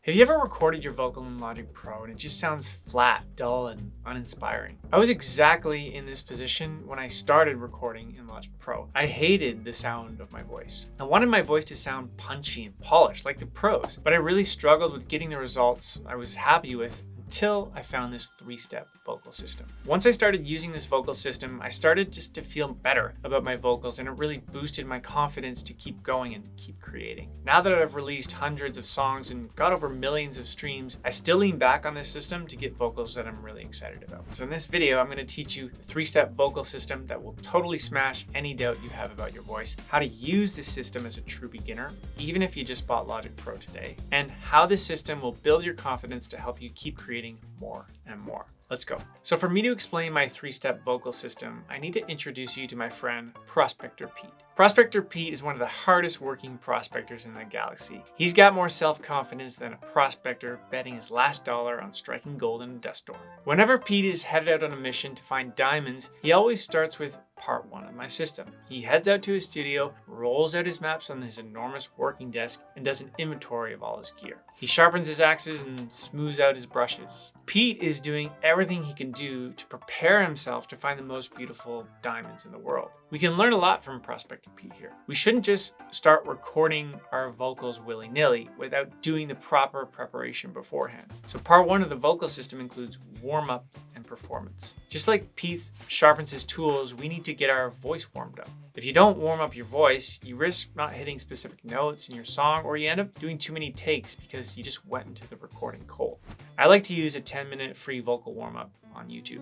Have you ever recorded your vocal in Logic Pro and it just sounds flat, dull, and uninspiring? I was exactly in this position when I started recording in Logic Pro. I hated the sound of my voice. I wanted my voice to sound punchy and polished like the pros, but I really struggled with getting the results I was happy with until I found this 3-step vocal system. Once I started using this vocal system, I started just to feel better about my vocals, and it really boosted my confidence to keep going and keep creating. Now that I've released hundreds of songs and got over millions of streams, I still lean back on this system to get vocals that I'm really excited about. So in this video, I'm going to teach you the 3-step vocal system that will totally smash any doubt you have about your voice, how to use this system as a true beginner, even if you just bought Logic Pro today, and how this system will build your confidence to help you keep creating more and more. Let's go. So for me to explain my 3-step vocal system, I need to introduce you to my friend, Prospector Pete. Prospector Pete is one of the hardest working prospectors in the galaxy. He's got more self-confidence than a prospector betting his last dollar on striking gold in a dust storm. Whenever Pete is headed out on a mission to find diamonds, he always starts with part 1 of my system. He heads out to his studio, rolls out his maps on his enormous working desk, and does an inventory of all his gear. He sharpens his axes and smooths out his brushes. Pete is doing everything he can do to prepare himself to find the most beautiful diamonds in the world. We can learn a lot from Prospector Pete here. We shouldn't just start recording our vocals willy-nilly without doing the proper preparation beforehand. So part 1 of the vocal system includes warm-up and performance. Just like Pete sharpens his tools, we need to get our voice warmed up. If you don't warm up your voice, you risk not hitting specific notes in your song, or you end up doing too many takes because you just went into the recording cold. I like to use a 10-minute free vocal warm-up on YouTube.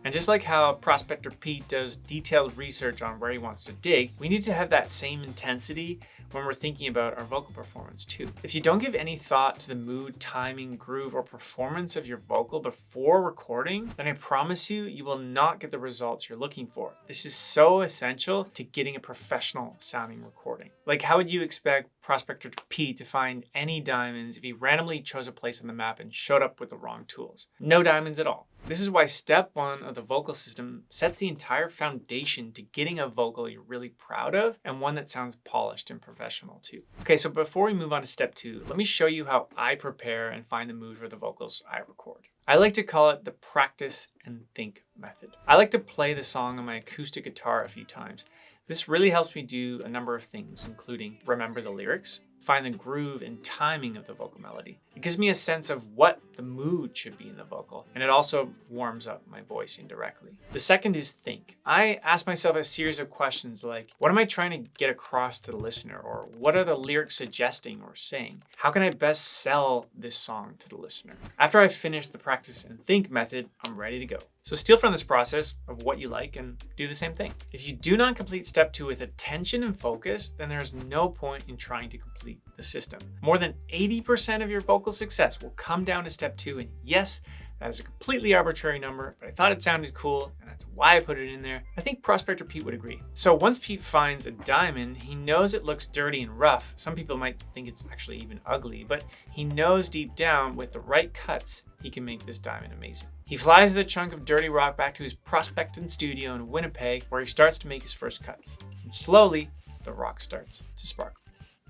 And just like how Prospector Pete does detailed research on where he wants to dig, we need to have that same intensity when we're thinking about our vocal performance too. If you don't give any thought to the mood, timing, groove, or performance of your vocal before recording, then I promise you, you will not get the results you're looking for. This is so essential to getting a professional sounding recording. Like, how would you expect Prospector Pete to find any diamonds if he randomly chose a place on the map and showed up with the wrong tools? No diamonds at all. This is why step 1 of the vocal system sets the entire foundation to getting a vocal you're really proud of and one that sounds polished and professional too. Okay, so before we move on to step 2, let me show you how I prepare and find the mood for the vocals I record. I like to call it the practice and think method. I like to play the song on my acoustic guitar a few times. This really helps me do a number of things, including remember the lyrics, find the groove and timing of the vocal melody. It gives me a sense of what the mood should be in the vocal, and it also warms up my voice indirectly. The second is think. I ask myself a series of questions like, what am I trying to get across to the listener? Or what are the lyrics suggesting or saying? How can I best sell this song to the listener? After I've finished the practice and think method, I'm ready to go. So steal from this process of what you like and do the same thing. If you do not complete step 2 with attention and focus, then there's no point in trying to complete the system. More than 80% of your vocal success will come down to step 2, and yes, that is a completely arbitrary number, but I thought it sounded cool, and that's why I put it in there. I think Prospector Pete would agree. So once Pete finds a diamond, he knows it looks dirty and rough. Some people might think it's actually even ugly, but he knows deep down with the right cuts, he can make this diamond amazing. He flies the chunk of dirty rock back to his prospecting studio in Winnipeg, where he starts to make his first cuts. And slowly, the rock starts to sparkle.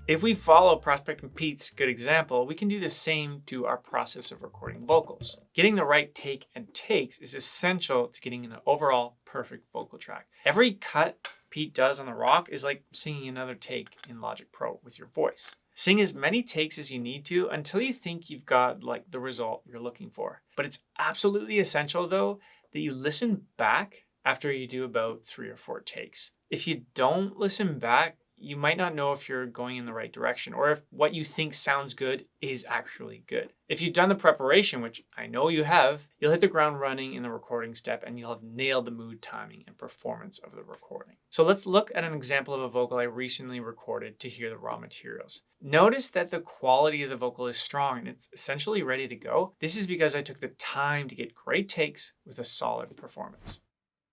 If we follow Prospector Pete's good example, we can do the same to our process of recording vocals. Getting the right take and takes is essential to getting an overall perfect vocal track. Every cut Pete does on the rock is like singing another take in Logic Pro with your voice. Sing as many takes as you need to until you think you've got like the result you're looking for. But it's absolutely essential though that you listen back after you do about 3 or 4 takes. If you don't listen back, you might not know if you're going in the right direction or if what you think sounds good is actually good. If you've done the preparation, which I know you have, you'll hit the ground running in the recording step and you'll have nailed the mood, timing, and performance of the recording. So let's look at an example of a vocal I recently recorded to hear the raw materials. Notice that the quality of the vocal is strong and it's essentially ready to go. This is because I took the time to get great takes with a solid performance.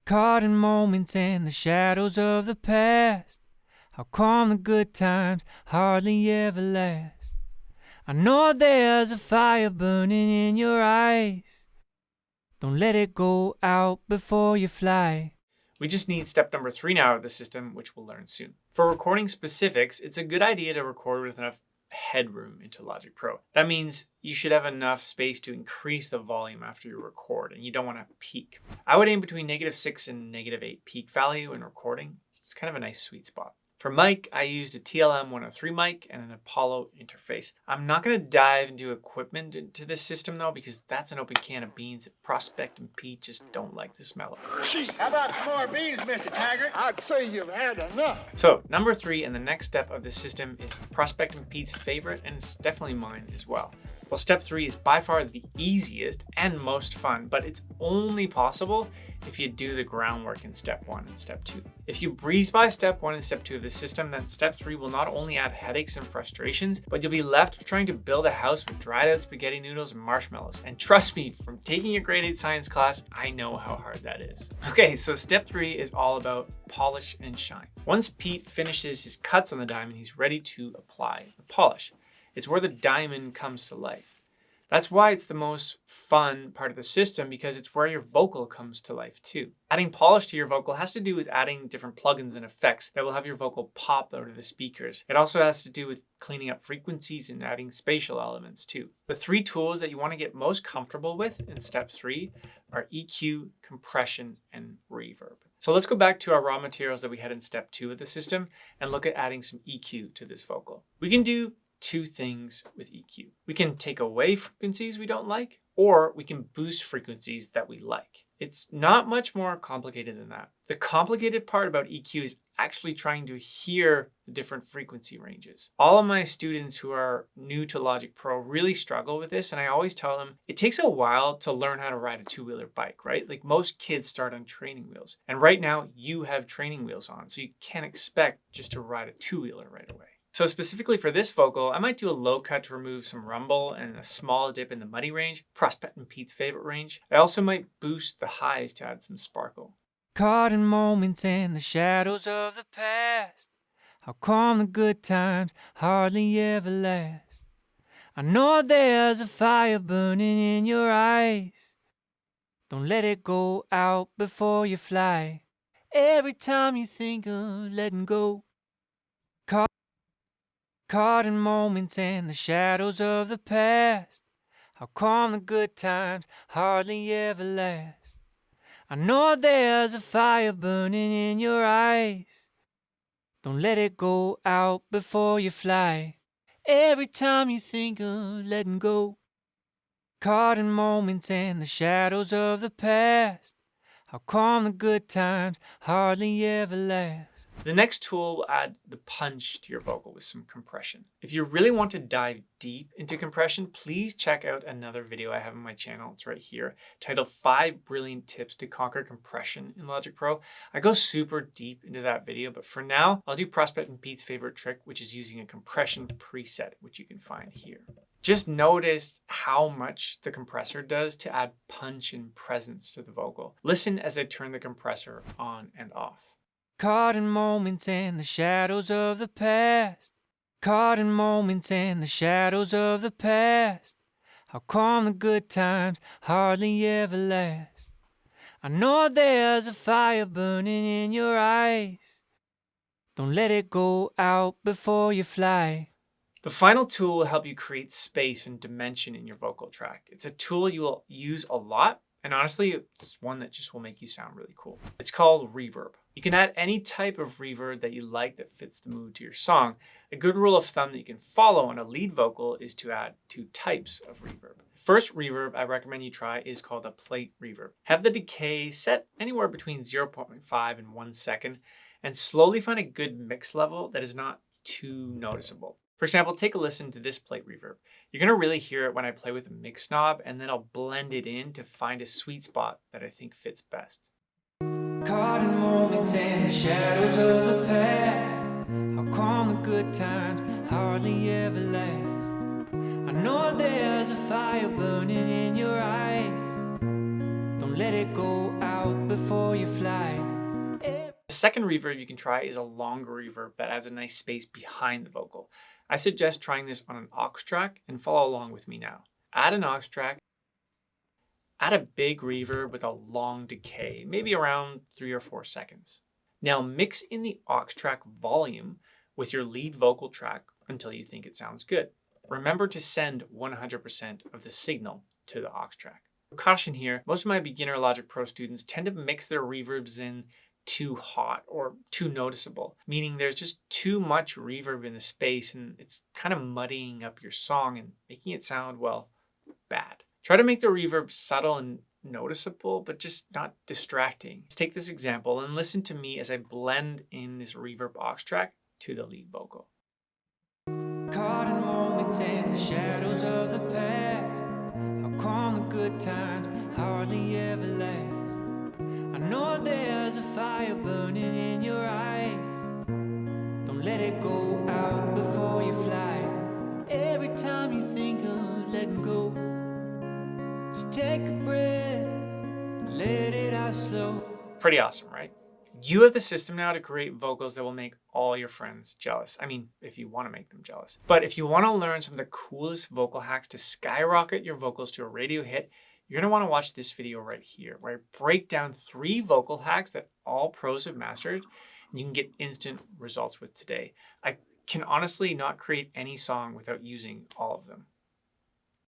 Caught in moments and the shadows of the past, how calm the good times hardly ever last. I know there's a fire burning in your eyes. Don't let it go out before you fly. We just need step number 3 now of the system, which we'll learn soon. For recording specifics, it's a good idea to record with enough headroom into Logic Pro. That means you should have enough space to increase the volume after you record, and you don't want to peak. I would aim between -6 and -8 peak value in recording. It's kind of a nice sweet spot. For mic, I used a TLM 103 mic and an Apollo interface. I'm not going to dive into equipment into this system though, because that's an open can of beans that Prospect and Pete just don't like the smell of. Gee, how about some more beans, Mr. Taggart? I'd say you've had enough. So number 3 and the next step of this system is Prospect and Pete's favorite, and it's definitely mine as well. Well, step 3 is by far the easiest and most fun, but it's only possible if you do the groundwork in step 1 and step 2. If you breeze by step 1 and step 2 of the system, then step 3 will not only add headaches and frustrations, but you'll be left trying to build a house with dried out spaghetti noodles and marshmallows. And trust me, from taking a grade 8 science class, I know how hard that is. Okay, so step 3 is all about polish and shine. Once Pete finishes his cuts on the diamond, he's ready to apply the polish. It's where the diamond comes to life. That's why it's the most fun part of the system, because it's where your vocal comes to life too. Adding polish to your vocal has to do with adding different plugins and effects that will have your vocal pop out of the speakers. It also has to do with cleaning up frequencies and adding spatial elements too. The 3 tools that you want to get most comfortable with in step 3 are EQ, compression, and reverb. So let's go back to our raw materials that we had in step 2 of the system and look at adding some EQ to this vocal. We can do 2 things with EQ. We can take away frequencies we don't like, or we can boost frequencies that we like. It's not much more complicated than that. The complicated part about EQ is actually trying to hear the different frequency ranges. All of my students who are new to Logic Pro really struggle with this, and I always tell them it takes a while to learn how to ride a 2-wheeler bike, right? Like most kids start on training wheels, and right now you have training wheels on, so you can't expect just to ride a 2-wheeler right away. So specifically for this vocal, I might do a low cut to remove some rumble and a small dip in the muddy range, Prospect and Pete's favorite range. I also might boost the highs to add some sparkle. Caught in moments in the shadows of the past, how calm the good times hardly ever last. I know there's a fire burning in your eyes. Don't let it go out before you fly. Every time you think of letting go. Caught in moments in the shadows of the past, how calm the good times hardly ever last. I know there's a fire burning in your eyes. Don't let it go out before you fly. Every time you think of letting go. Caught in moments in the shadows of the past, how calm the good times hardly ever last. The next tool will add the punch to your vocal with some compression. If you really want to dive deep into compression, please check out another video I have on my channel. It's right here, titled 5 Brilliant Tips to Conquer Compression in Logic Pro. I go super deep into that video, but for now, I'll do Prospect and Pete's favorite trick, which is using a compression preset, which you can find here. Just notice how much the compressor does to add punch and presence to the vocal. Listen as I turn the compressor on and off. Caught in moments in the shadows of the past. Caught in moments in the shadows of the past. How calm the good times hardly ever last. I know there's a fire burning in your eyes. Don't let it go out before you fly. The final tool will help you create space and dimension in your vocal track. It's a tool you will use a lot, and honestly, it's one that just will make you sound really cool. It's called Reverb. You can add any type of reverb that you like that fits the mood to your song. A good rule of thumb that you can follow on a lead vocal is to add 2 types of reverb. The first reverb I recommend you try is called a plate reverb. Have the decay set anywhere between 0.5 and 1 second, and slowly find a good mix level that is not too noticeable. For example, take a listen to this plate reverb. You're gonna really hear it when I play with a mix knob, and then I'll blend it in to find a sweet spot that I think fits best. Caught in moments in the shadows of the past, how calm the good times hardly ever last. I know there's a fire burning in your eyes. Don't let it go out before you fly. The second reverb you can try is a longer reverb that adds a nice space behind the vocal. I suggest trying this on an aux track, and follow along with me now. Add an aux track, add a big reverb with a long decay, maybe around 3 or 4 seconds. Now mix in the aux track volume with your lead vocal track until you think it sounds good. Remember to send 100% of the signal to the aux track. Caution here, most of my beginner Logic Pro students tend to mix their reverbs in too hot or too noticeable, meaning there's just too much reverb in the space and it's kind of muddying up your song and making it sound, well, bad. Try to make the reverb subtle and noticeable, but just not distracting. Let's take this example and listen to me as I blend in this reverb aux track to the lead vocal. Caught in moments in the shadows of the past, how calm the good times hardly ever last. I know there's a fire burning in your eyes. Don't let it go out before you fly. Every time you think of letting go, just take a breath, let it out slow. Pretty awesome, right? You have the system now to create vocals that will make all your friends jealous. I mean, if you want to make them jealous. But if you want to learn some of the coolest vocal hacks to skyrocket your vocals to a radio hit, you're going to want to watch this video right here, where I break down 3 vocal hacks that all pros have mastered, and you can get instant results with today. I can honestly not create any song without using all of them.